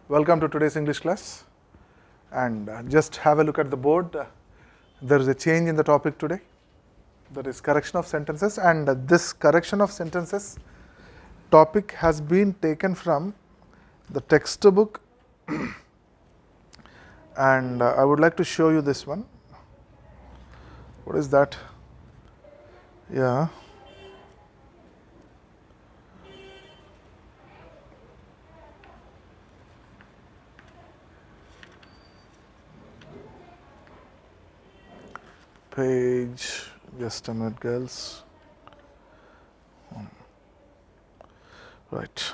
Welcome to today's English class, and just have a look at the board. There is a change in the topic today, that is correction of sentences, and this correction of sentences topic has been taken from the textbook, and I would like to show you this one. What is that? Yeah. Page, just a minute, girls. Right.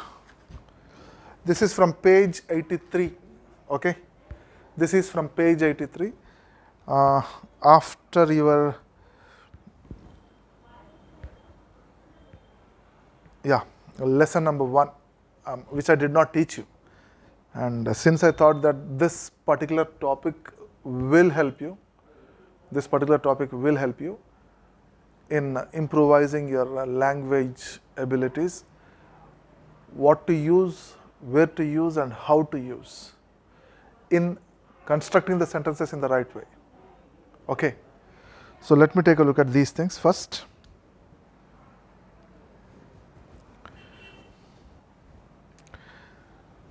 This is from page 83. Okay. This is from page 83. After your lesson number 1, which I did not teach you, and since I thought that this particular topic will help you, in improvising your language abilities, what to use, where to use, and how to use in constructing the sentences in the right way. Okay, so let me take a look at these things first.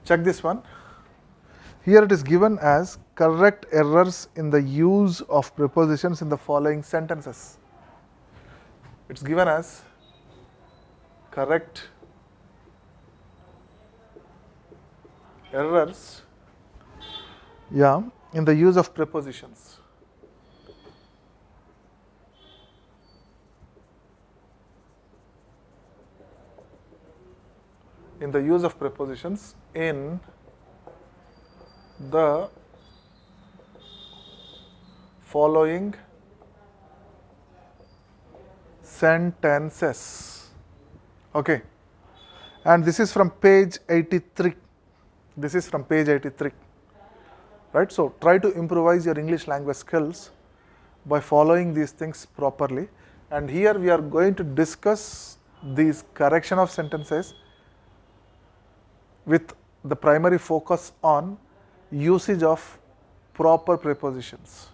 Check this one. Here it is given as correct errors in the use of prepositions in the following sentences. It's given as correct errors, in the use of prepositions. In the use of prepositions in the following sentences. Okay, and this is from page 83. This is from page 83, right? So try to improvise your English language skills by following these things properly. And here we are going to discuss these correction of sentences with the primary focus on usage of proper prepositions.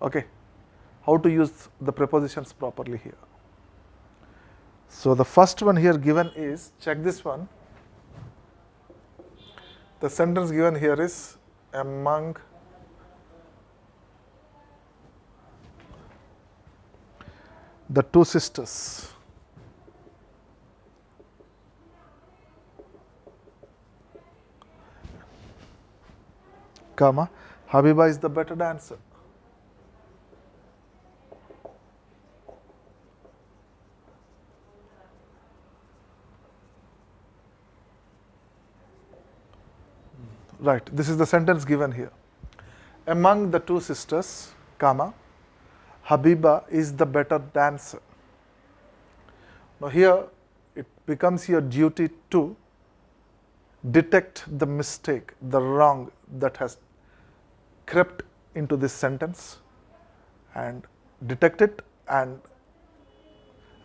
Okay, how to use the prepositions properly here. So the first one here given is, check this one. The sentence given here is among the two sisters. Comma, Habiba is the better dancer. Right, this is the sentence given here. Among the two sisters, comma, Habiba is the better dancer. Now here it becomes your duty to detect the mistake, the wrong that has crept into this sentence, and detect it and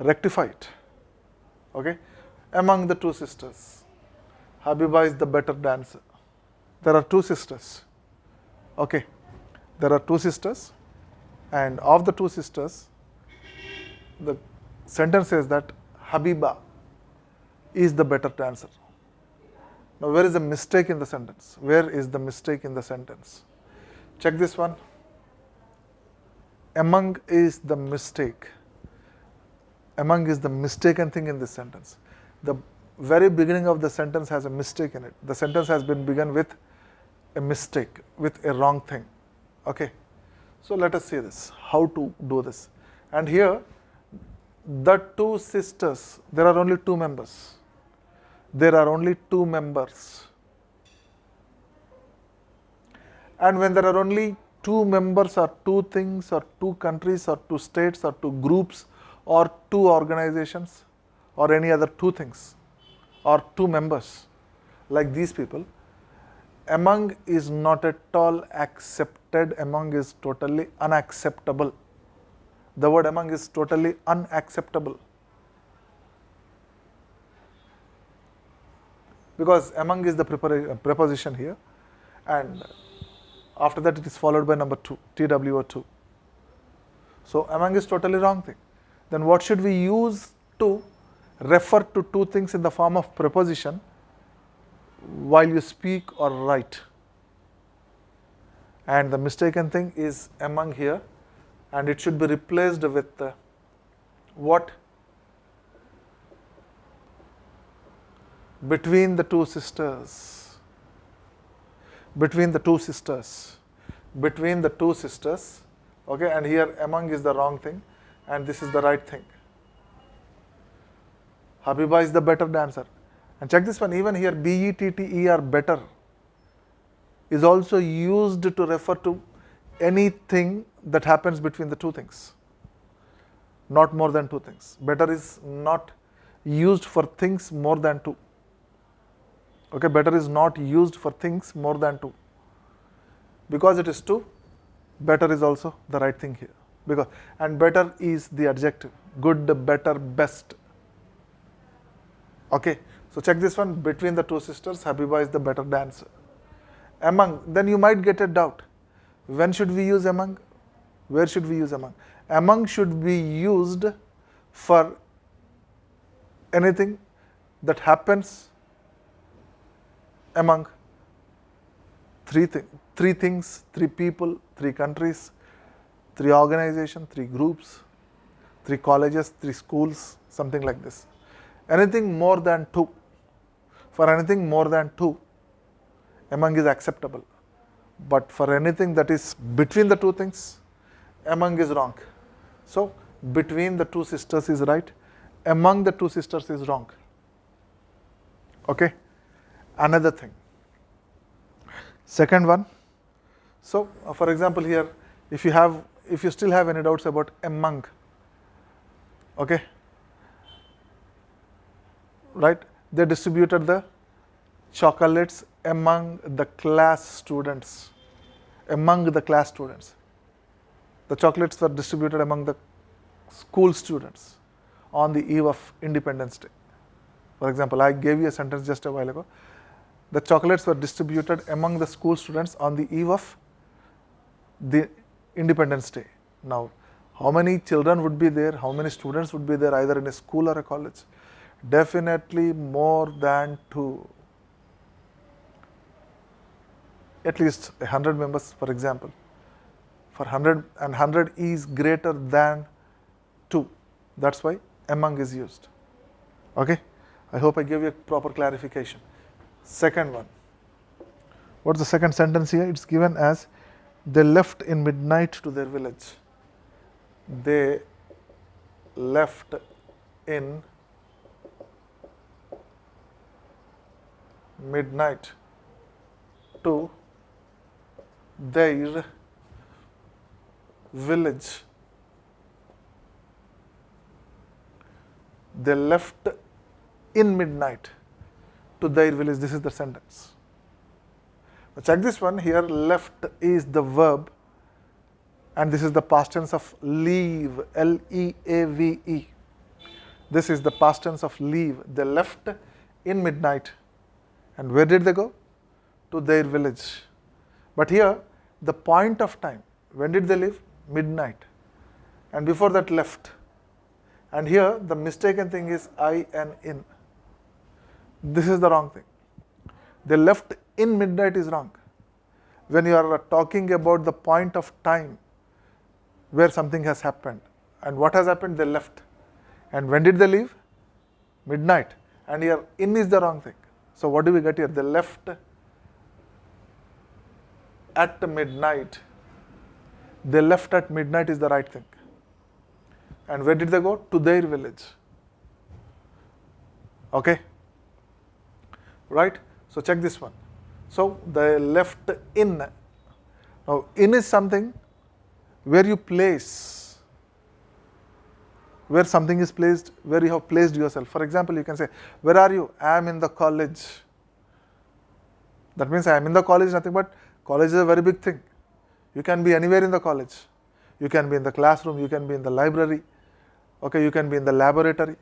rectify it. Okay, among the two sisters, Habiba is the better dancer. There are two sisters. Okay, there are two sisters, and of the two sisters, the sentence says that Habiba is the better dancer. Now, where is the mistake in the sentence? Where is the mistake in the sentence? Check this one. Among is the mistake. Among is the mistaken thing in this sentence. The very beginning of the sentence has a mistake in it. The sentence has been begun with a mistake, with a wrong thing. Okay, so let us see this, how to do this. And here, the two sisters, there are only two members. There are only two members. And when there are only two members or two things or two countries or two states or two groups or two organizations or any other two things or two members like these people, among is not at all accepted. Among is totally unacceptable. The word among is totally unacceptable. because among is the preposition here, and after that it is followed by number 2, TWO2. So among is totally wrong thing. Then what should we use to refer to two things in the form of preposition while you speak or write? And the mistaken thing is among here, and it should be replaced with what? Between the two sisters. Between the two sisters. Between the two sisters. Okay, and here among is the wrong thing, and this is the right thing. Habiba is the better dancer. And check this one, even here better, better, is also used to refer to anything that happens between the two things. Not more than two things. Better is not used for things more than two. Okay, better is not used for things more than two. Because it is two, better is also the right thing here. And better is the adjective. Good, better, best. Okay, so check this one, between the two sisters, Habiba is the better dancer. Among, then you might get a doubt. When should we use among? Where should we use among? Among should be used for anything that happens among three things, three people, three countries, three organizations, three groups, three colleges, three schools, something like this. Anything more than two. For anything more than two, among is acceptable. But for anything that is between the two things, among is wrong. So, between the two sisters is right, among the two sisters is wrong. Okay. Another thing. Second one. So, for example here, if you still have any doubts about among, okay, right, they distributed the chocolates among the class students. Among the class students. The chocolates were distributed among the school students on the eve of Independence Day. For example, I gave you a sentence just a while ago. The chocolates were distributed among the school students on the eve of the Independence Day. Now, how many children would be there? How many students would be there either in a school or a college? Definitely more than two. At least 100 members, for example. For 100, and 100 is greater than 2. That's why among is used. Okay? I hope I gave you a proper clarification. Second one. What's the second sentence here? It's given as, they left in midnight to their village. They left in midnight to their village. They left in midnight to their village. This is the sentence. Now check this one here. Left is the verb, and this is the past tense of leave. L-E-A-V-E. This is the past tense of leave. They left in midnight. And where did they go? To their village. But here, the point of time, when did they leave? Midnight. And before that, left. And here, the mistaken thing is I and in. This is the wrong thing. They left in midnight is wrong. When you are talking about the point of time where something has happened. And what has happened? They left. And when did they leave? Midnight. And here, in is the wrong thing. So what do we get here? They left at midnight. They left at midnight is the right thing. And where did they go? To their village. Okay? Right? So check this one. So they left in. Now in is something where you place, where something is placed, where you have placed yourself. For example, you can say, where are you? I am in the college. That means I am in the college, nothing but college is a very big thing. You can be anywhere in the college. You can be in the classroom, you can be in the library, okay, you can be in the laboratory,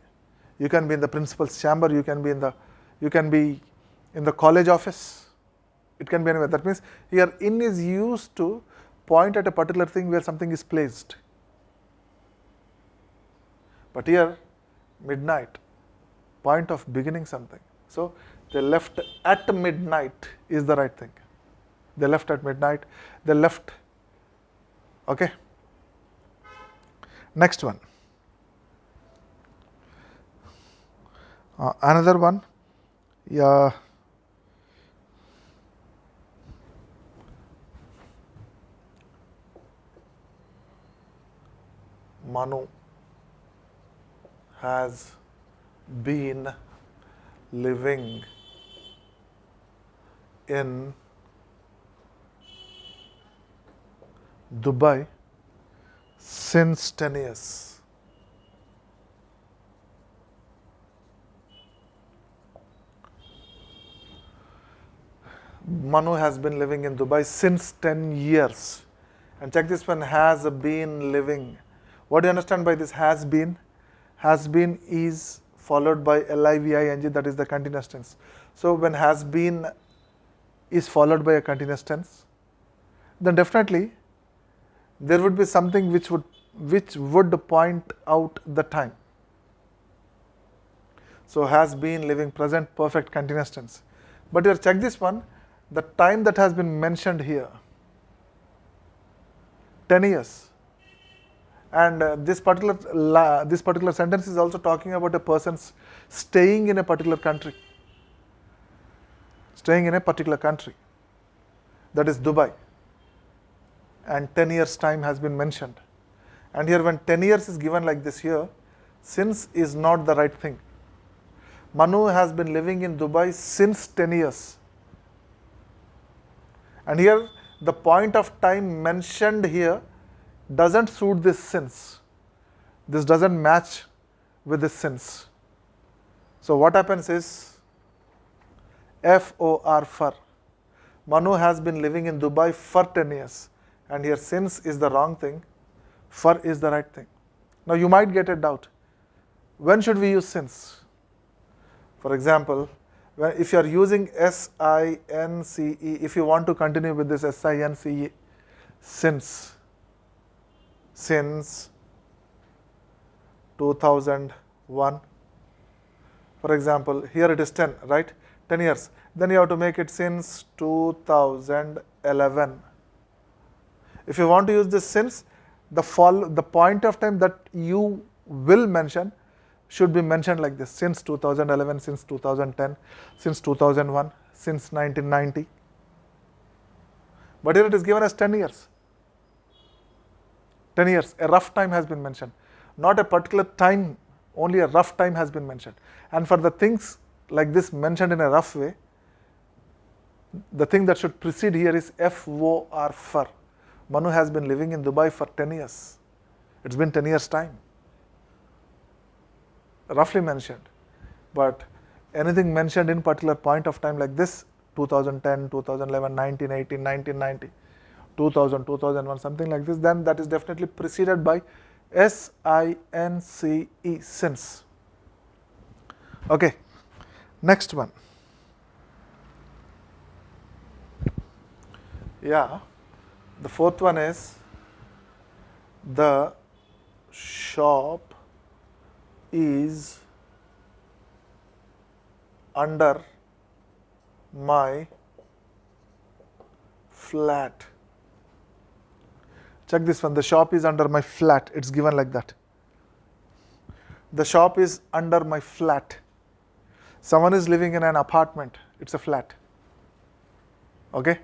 you can be in the principal's chamber, you can be in the college office. It can be anywhere. That means here in is used to point at a particular thing where something is placed. But here midnight, point of beginning something. So they left at midnight is the right thing. They left at midnight. They left. Okay. Next one. Another one. Yeah. Manu has been living in Dubai since 10 years. Manu has been living in Dubai since 10 years. And check this one, has been living. What do you understand by this has been? Has been is followed by living, that is the continuous tense. So when has been is followed by a continuous tense, then definitely there would be something which would point out the time. So has been, living, present perfect continuous tense. But here check this one, the time that has been mentioned here, 10 years. And this particular sentence is also talking about a person staying in a particular country. Staying in a particular country. That is Dubai. And 10 years time has been mentioned. And here when 10 years is given like this here, since is not the right thing. Manu has been living in Dubai since 10 years. And here the point of time mentioned here doesn't suit this since. This doesn't match with this since. So what happens is FOR, for. Manu has been living in Dubai for 10 years. And here since is the wrong thing, for is the right thing. Now you might get a doubt. When should we use since? For example, if you are using SINCE, if you want to continue with this SINCE, since 2001, for example, here it is 10, right? 10 years. Then you have to make it since 2011. If you want to use this since, the point of time that you will mention should be mentioned like this: since 2011, since 2010, since 2001, since 1990. But here it is given as 10 years. 10 years, a rough time has been mentioned. Not a particular time, only a rough time has been mentioned. And for the things like this mentioned in a rough way, the thing that should precede here is FOR, for. Manu has been living in Dubai for 10 years. It's been 10 years time. Roughly mentioned. But anything mentioned in particular point of time like this, 2010, 2011, 1918, 1990, 2000, 2001, something like this, then that is definitely preceded by SINCE, since. Okay, next one. Yeah, the fourth one is the shop is under my flat. Check this one, the shop is under my flat. It's given like that. The shop is under my flat. Someone is living in an apartment. It's a flat. Okay?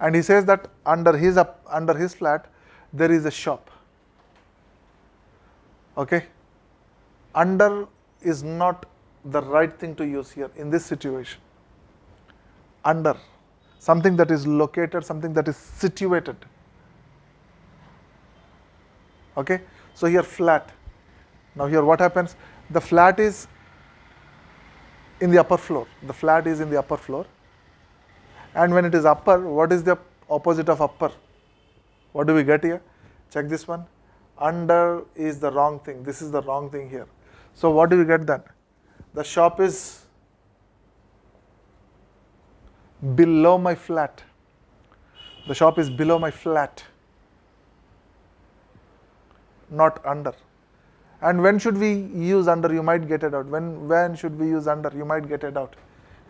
And he says that under his flat there is a shop. Okay? Under is not the right thing to use here in this situation. Under, something that is located, something that is situated. Okay? So here flat. Now here what happens? The flat is in the upper floor. The flat is in the upper floor. And when it is upper, what is the opposite of upper? What do we get here? Check this one. Under is the wrong thing. This is the wrong thing here. So what do we get then? The shop is below my flat. The shop is below my flat, not under. And when should we use under? You might get it out. When should we use under? You might get it out.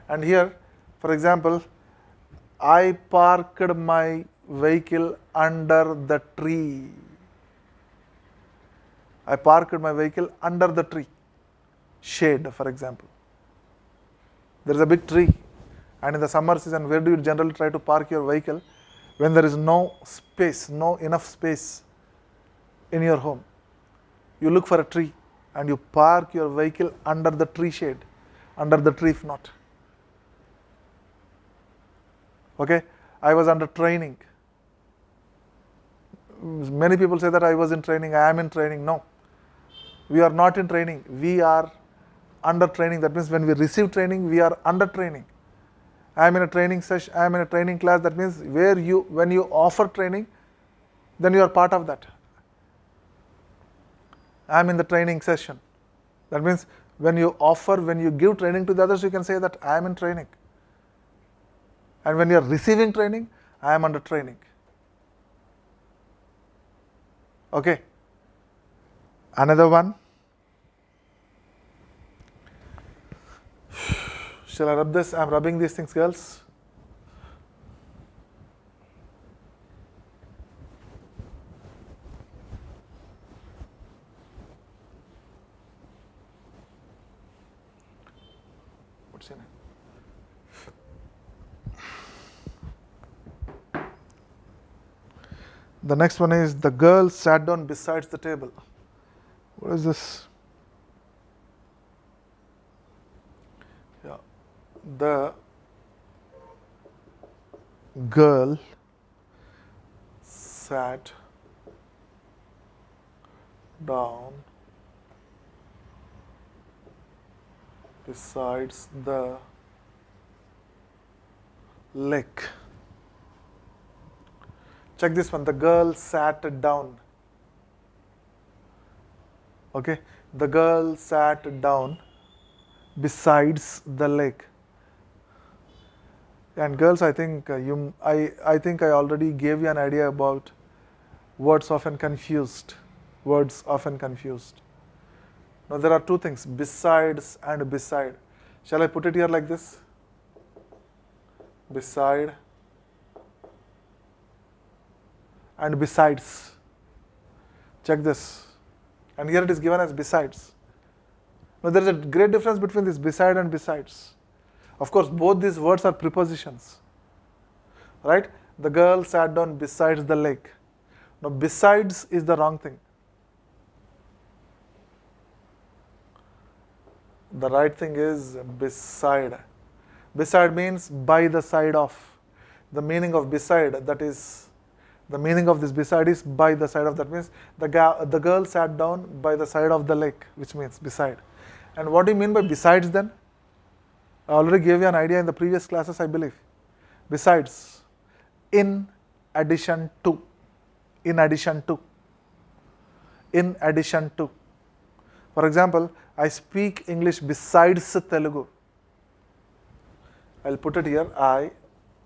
And here, for example, I parked my vehicle under the tree. I parked my vehicle under the tree. Shade, for example. There is a big tree, and in the summer season, where do you generally try to park your vehicle? When there is no space, no enough space in your home. You look for a tree and you park your vehicle under the tree shade, under the tree if not. Okay, I was under training. Many people say that I was in training, I am in training. No, we are not in training, we are under training. That means when we receive training, we are under training. I am in a training session, I am in a training class. That means when you offer training, then you are part of that. I am in the training session. That means when you give training to the others, you can say that I am in training. And when you are receiving training, I am under training. Okay. Another one. Shall I rub this? I am rubbing these things, girls. What's in it? The next one is the girl sat down beside the table. What is this? Yeah. The girl sat down besides the lake. Check this one. The girl sat down. Okay. The girl sat down besides the lake. And girls, I think I think I already gave you an idea about words often confused. Words often confused. Now there are two things, besides and beside. Shall I put it here like this? Beside and besides. Check this. And here it is given as besides. Now there is a great difference between this beside and besides. Of course, both these words are prepositions. Right? The girl sat down beside the lake. Now besides is the wrong thing. The right thing is beside. Beside means by the side of. The meaning of beside, that is, the meaning of this beside is by the side of. That means the girl sat down by the side of the lake, which means beside. And what do you mean by besides then? I already gave you an idea in the previous classes, I believe. Besides, in addition to, in addition to, in addition to. For example, I speak English besides Telugu. I'll put it here. I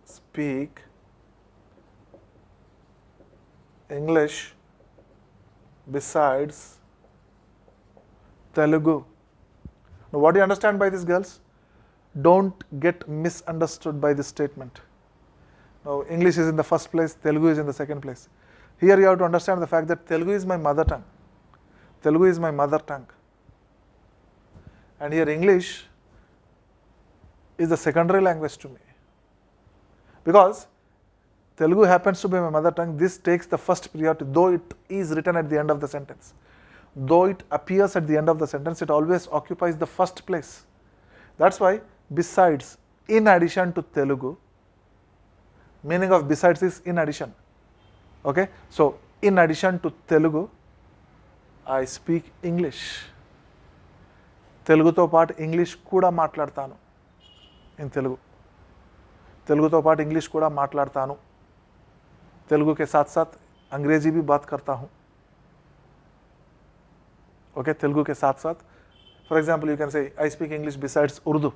speak English besides Telugu. Now, what do you understand by this, girls? Don't get misunderstood by this statement. Now, English is in the first place, Telugu is in the second place. Here you have to understand the fact that Telugu is my mother tongue. Telugu is my mother tongue. And here English is the secondary language to me. Because Telugu happens to be my mother tongue, this takes the first priority, though it is written at the end of the sentence. Though it appears at the end of the sentence, it always occupies the first place. That's why besides, in addition to Telugu, meaning of besides is in addition. Okay, so in addition to Telugu, I speak English. తెలుగుతో పాటు English కూడా మాట్లాడతాను. In Telugu తెలుగుతో పాటు English కూడా మాట్లాడతాను. తెలుగు के साथ साथ अंग्रेजी भी बात करता हूँ. ओके, तेलुगु के साथ साथ, for example you can say I speak English besides Urdu.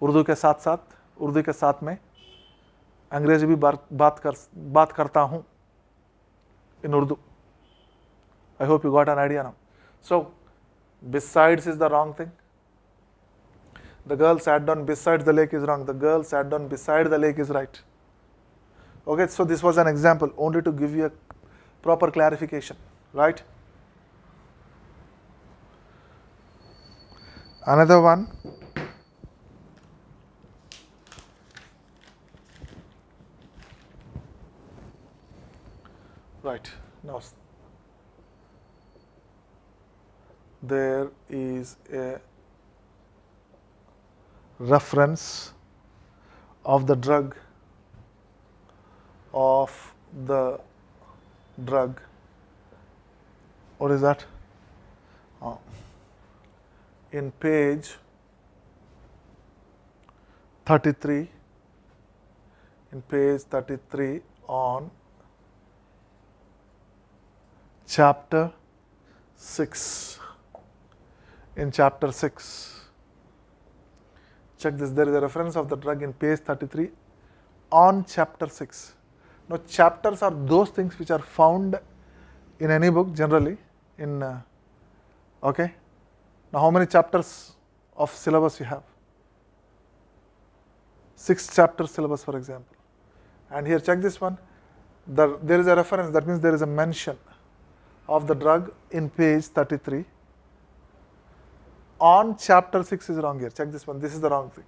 Urdu के साथ साथ उर्दू के साथ में अंग्रेजी भी बात करता हूँ in Urdu. I hope you got an idea now. So, besides is the wrong thing. The girl sat down beside the lake is wrong. The girl sat down beside the lake is right. Okay, so this was an example only to give you a proper clarification, right? Another one. Right, now there is a reference of the drug what is that? In page 33, on chapter 6. In chapter 6, check this, there is a reference of the drug in page 33 on chapter 6. Now, chapters are those things which are found in any book generally in, okay. Now, how many chapters of syllabus you have? 6 chapter syllabus, for example. And here, check this one. There is a reference, that means there is a mention of the drug in page 33. On chapter 6 is wrong here. Check this one. This is the wrong thing.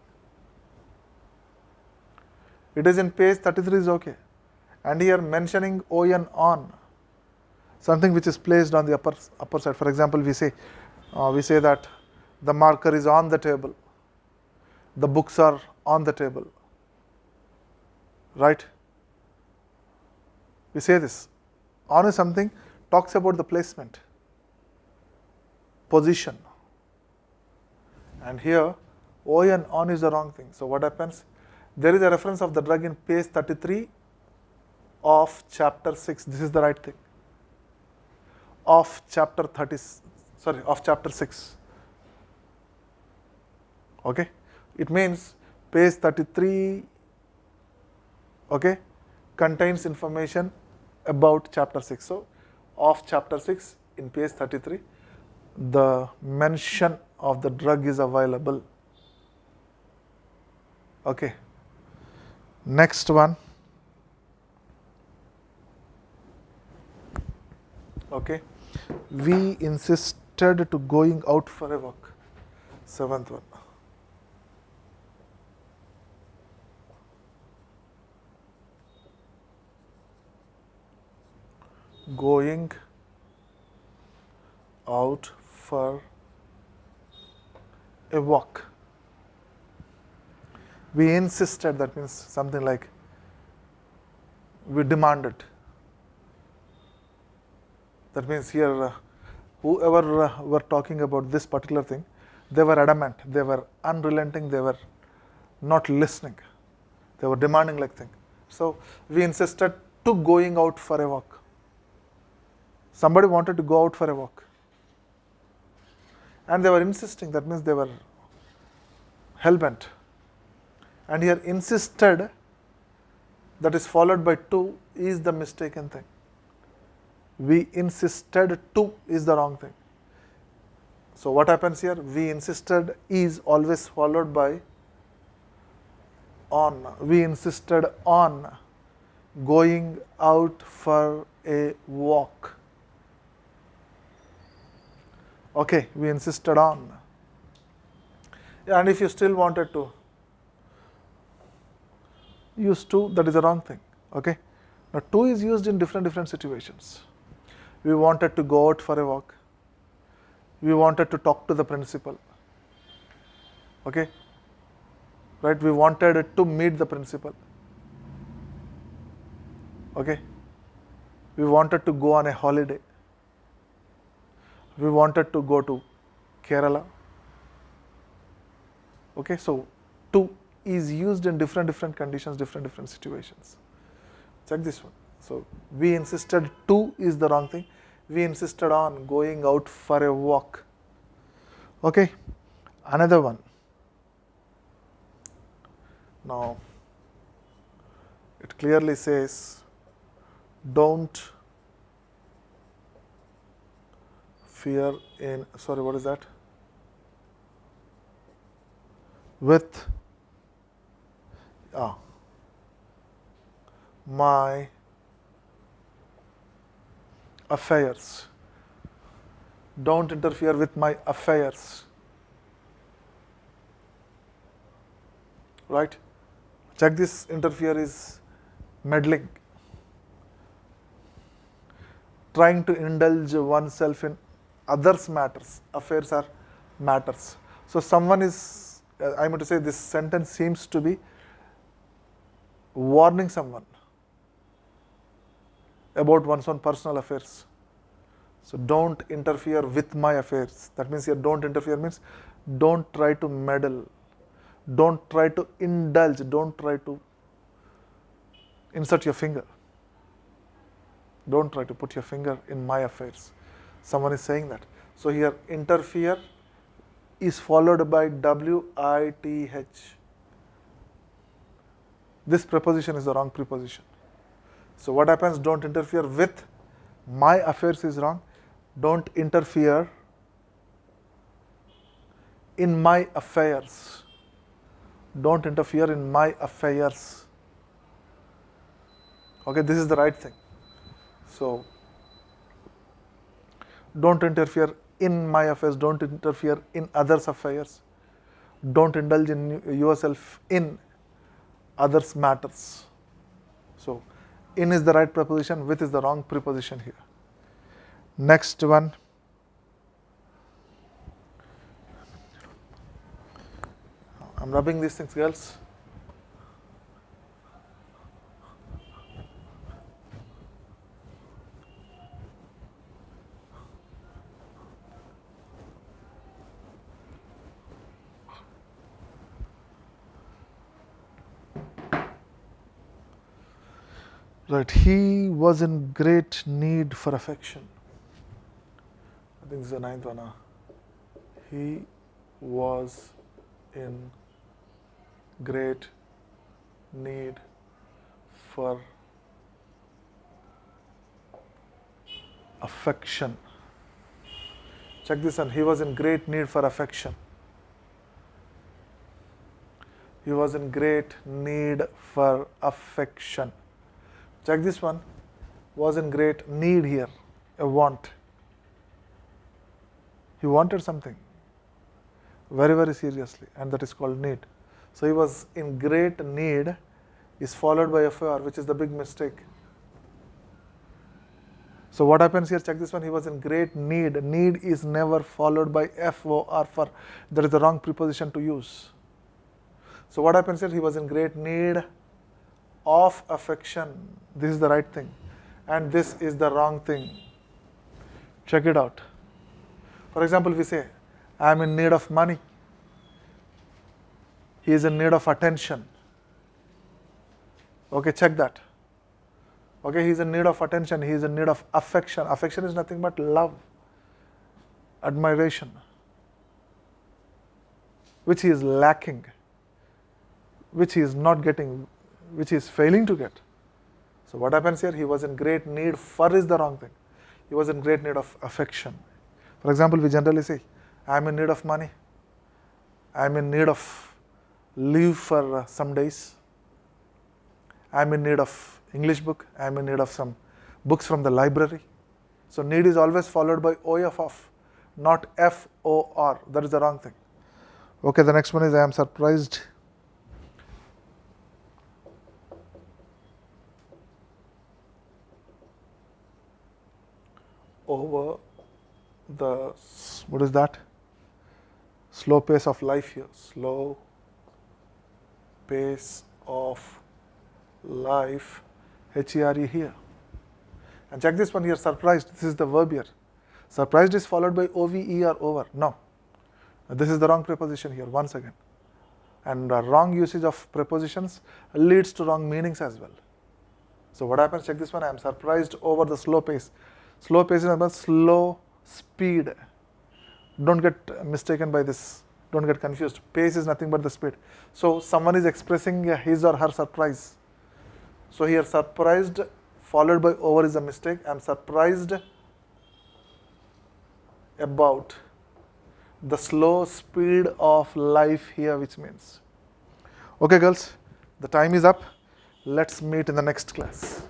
It is in page 33 is okay. And here mentioning on, something which is placed on the upper side. For example, we say that the marker is on the table. The books are on the table. Right? We say this. On is something talks about the placement, position. And here, on is the wrong thing. So what happens? There is a reference of the drug in page 33 of chapter 6. This is the right thing. Of chapter 6. Okay? It means page 33, okay, contains information about chapter 6. So, of chapter 6 in page 33, the mention of the drug is available. Okay. Next one. Okay. We insisted to going out for a walk. 7th one. Going out for a walk. We insisted, that means something like we demanded. That means here, whoever were talking about this particular thing, they were adamant, they were unrelenting, they were not listening. They were demanding like thing. So, we insisted to going out for a walk. Somebody wanted to go out for a walk. And they were insisting, that means they were hell-bent. And here insisted, that is followed by to, is the mistaken thing. We insisted to is the wrong thing. So what happens here? We insisted is always followed by on. We insisted on going out for a walk. Okay, we insisted on. And if you still wanted to use to, that is the wrong thing. Okay. Now to is used in different situations. We wanted to go out for a walk. We wanted to talk to the principal. Okay. Right. We wanted to meet the principal. Okay. We wanted to go on a holiday. We wanted to go to Kerala. Okay, so to is used in different conditions, different situations. Check this one. So we insisted to is the wrong thing. We insisted on going out for a walk. Okay, another one. Now, it clearly says, don't fear in, sorry, what is that? With my affairs. Don't interfere with my affairs. Right? Check this, interfere is meddling. Trying to indulge oneself in others' matters. Affairs are matters. So someone is, I mean to say, this sentence seems to be warning someone about one's own personal affairs. So don't interfere with my affairs. That means here don't interfere means don't try to meddle. Don't try to indulge. Don't try to insert your finger. Don't try to put your finger in my affairs. Someone is saying that. So here interfere is followed by WITH. This preposition is the wrong preposition. So what happens? Don't interfere with my affairs is wrong. Don't interfere in my affairs. Don't interfere in my affairs. Okay, this is the right thing. So, don't interfere in my affairs. Don't interfere in others' affairs. Don't indulge in yourself in others' matters. So, in is the right preposition, with is the wrong preposition here. Next one. I'm rubbing these things, girls. Right, he was in great need for affection. I think this is the ninth one. He was in great need for affection. Check this one. He was in great need for affection. He was in great need for affection. Check this one. Was in great need here. A want. He wanted something very, very seriously, and that is called need. So he was in great need is followed by FOR, which is the big mistake. So what happens here? Check this one. He was in great need. Need is never followed by FOR for. That is the wrong preposition to use. So what happens here? He was in great need of affection. This is the right thing. And this is the wrong thing. Check it out. For example, we say, I am in need of money. He is in need of attention. Okay, check that. Okay, he is in need of attention. He is in need of affection. Affection is nothing but love, admiration, which he is lacking, which he is not getting, which he is failing to get. So what happens here? He was in great need for is the wrong thing. He was in great need of affection. For example, we generally say, I am in need of money. I am in need of leave for some days. I am in need of English book. I am in need of some books from the library. So need is always followed by OF, not FOR. That is the wrong thing. Okay, the next one is I am surprised over the, what is that? Slow pace of life here. Slow pace of life, HERE here. And check this one here, surprised. This is the verb here. Surprised is followed by OVE or over. No. This is the wrong preposition here once again. And wrong usage of prepositions leads to wrong meanings as well. So what happens? Check this one. I am surprised over the slow pace. Slow pace is about slow speed. Don't get mistaken by this Don't get confused. Pace is nothing but the speed. So someone is expressing his or her surprise. So here surprised followed by over is a mistake. I am surprised about the slow speed of life here, which means. Okay girls, the time is up. Let's meet in the next class.